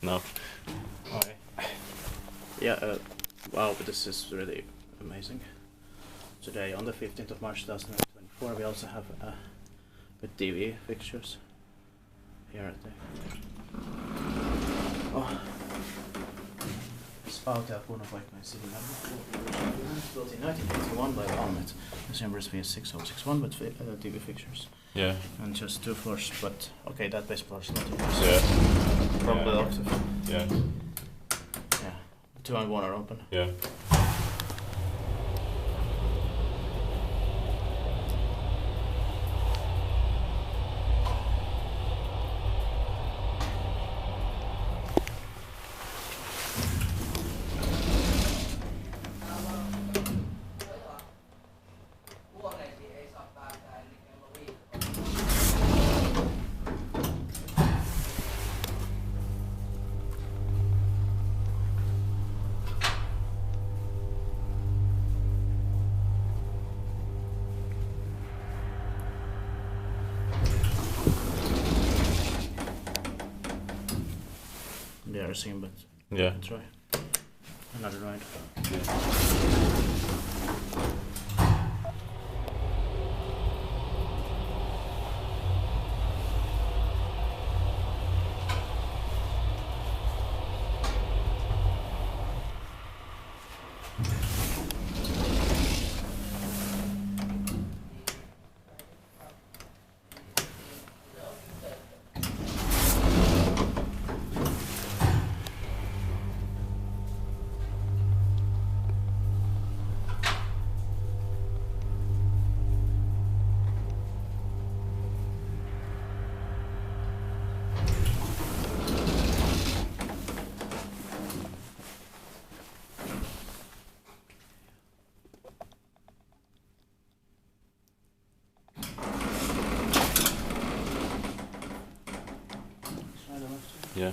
No. Okay. Yeah, wow, this is really amazing. Today, on the 15th of March 2024, we also have with TV fixtures here at the Spa Hotel Kunnonpaikka in Siilinjärvi. Built in 1981 by Valmet. This number is V6061 with TV fixtures. Yeah. And just 2 floors, but okay, that base floor is not yours. Yeah. From the Yeah. looks of it. Yeah. Yeah. 2 and 1 are open. Yeah. They are seen, but Yeah. try another ride. Yeah.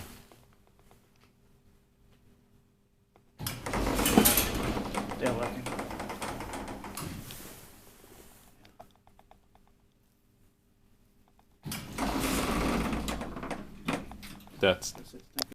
They are working. That's That's it.